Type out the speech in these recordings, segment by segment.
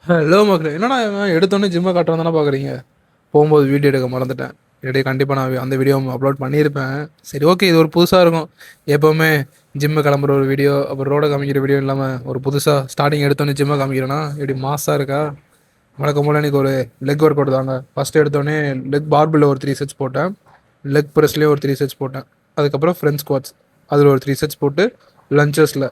Hello மக்களே, என்னடா இவன் எடுத்தோடனே ஜிம்மை காட்டுறோம் தானே பார்க்குறீங்க? போகும்போது வீடியோ எடுக்க மறந்துட்டேன். இல்லாட்டி கண்டிப்பாக நான் அந்த வீடியோ அப்லோட் பண்ணியிருப்பேன். சரி, ஓகே, இது ஒரு புதுசாக இருக்கும். எப்போவுமே ஜிம்மு கிளம்புற ஒரு வீடியோ, அப்புறம் ரோட காமிக்கிற வீடியோ இல்லாமல் ஒரு புதுசாக ஸ்டார்டிங் எடுத்தோடனே ஜிம்மை காமிக்கிறேன்னா இப்படி மாசாக இருக்கா? வழக்கம் போல் இன்றைக்கி ஒரு லெக் ஒர்க் அவுட் தாங்க. ஃபஸ்ட்டு எடுத்தோடனே லெக் பார்பில் ஒரு 3 செட்ஸ் போட்டேன். லெக் ப்ரெஸ்லேயே ஒரு 3 செட்ஸ் போட்டேன். அதுக்கப்புறம் ஃப்ரெண்ட் ஸ்குவாட்ஸ் அதில் ஒரு 3 செட்ஸ் போட்டு லஞ்சஸில்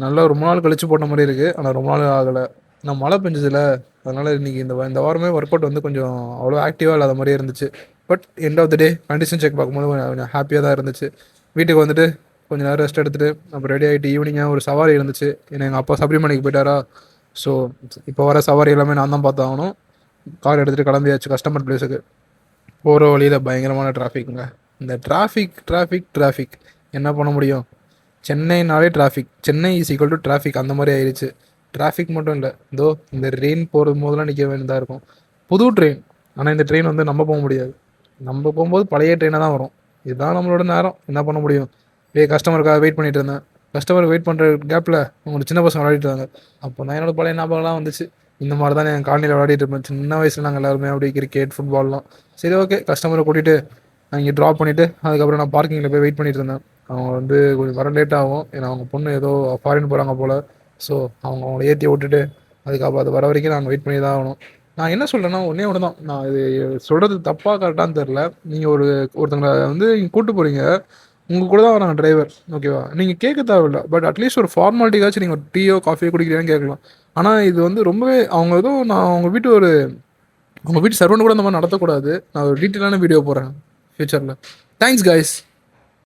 நல்லா ரொம்ப நாள் கழிச்சு போட்ட மாதிரி இருக்குது. ஆனால் ரொம்ப நாள் ஆகலை. நான் மழை பெஞ்சதில்ல, அதனால் இன்றைக்கி இந்த வாரமே ஒர்க் அவுட் வந்து கொஞ்சம் அவ்வளோ ஆக்டிவாக இல்லாத மாதிரியே இருந்துச்சு. But end of the day condition check பார்க்கும்போது கொஞ்சம் ஹாப்பியாக தான் இருந்துச்சு. வீட்டுக்கு வந்துட்டு கொஞ்சம் நேரம் ரெஸ்ட் எடுத்துகிட்டு அப்புறம் ரெடி ஆகிட்டு ஈவினிங்காக ஒரு சவாரி இருந்துச்சு. ஏன்னா எங்கள் அப்பா சபரிமலைக்கு போயிட்டாரா. ஸோ இப்போ வர சவாரி எல்லாமே நான் தான் பார்த்தாகணும். கார் எடுத்துகிட்டு கிளம்பியாச்சு கஸ்டமர் பிளேஸுக்கு. போகிற வழியில் பயங்கரமான டிராஃபிக்குங்க. இந்த டிராஃபிக் என்ன பண்ண முடியும்? சென்னைனாலே traffic. Chennai is equal to traffic, அந்த மாதிரி ஆயிடுச்சு. டிராஃபிக் மட்டும் இல்லை, இதோ இந்த ரெயின் போகிறது போதெல்லாம் நிற்க வேண்டியதாக இருக்கும். புது ட்ரெயின், ஆனால் இந்த ட்ரெயின் வந்து நம்ம போக முடியாது. நம்ம போகும்போது பழைய ட்ரெயினாக தான் வரும். இதுதான் நம்மளோட நேரம், என்ன பண்ண முடியும்? கஸ்டமருக்காக வெயிட் பண்ணிட்டு இருந்தேன். கஸ்டமர் வெயிட் பண்ணுற கேப்பில் உங்களுக்கு சின்ன பசங்க விளையாடிட்டு இருந்தாங்க. அப்போ தான் என்னோட பழைய ஞாபகம்லாம் வந்துச்சு. இந்த மாதிரி தான் என் காலனியில் விளையாடிட்டு இருப்பேன் சின்ன வயசில். நாங்கள் எல்லாருமே அப்படி கிரிக்கெட் ஃபுட்பால்லாம். சரி, ஓகே, கஸ்டமரை கூட்டிகிட்டு நான் இங்கே ட்ராப் பண்ணிவிட்டு அதுக்கப்புறம் நான் பார்க்கிங்கில் போய் வெயிட் பண்ணிட்டு இருந்தேன். அவங்க வந்து கொஞ்சம் வர லேட் ஆகும், ஏன்னா அவங்க பொண்ணு ஏதோ ஃபாரின் போகிறாங்க போல். ஸோ அவங்கள ஏற்றி விட்டுட்டு அதுக்கப்புறம் அது வர வரைக்கும் நாங்கள் வெயிட் பண்ணி தான் ஆகணும். நான் என்ன சொல்கிறேன்னா, ஒன்றே ஒன்று தான். நான் இது சொல்கிறது தப்பாக கரெக்டானு தெரில. நீங்கள் ஒருத்தங்களை வந்து நீங்கள் கூப்பிட்டு போகிறீங்க, உங்கள் கூட தான் வராங்க டிரைவர், ஓகேவா? நீங்கள் கேட்க தேவையில்ல. பட் அட்லீஸ்ட் ஒரு ஃபார்மாலிட்டிக்காச்சும் நீங்கள் டீயோ காஃபியோ குடிக்கிறீங்கன்னு கேட்கலாம். ஆனால் இது வந்து ரொம்பவே அவங்க ஏதோ நான் அவங்க வீட்டு சர்வெண்ட் கூட இந்த மாதிரி நடத்தக்கூடாது. நான் ஒரு டீட்டெயிலான வீடியோ போடுறேன் ஃபியூச்சரில். Thanks guys.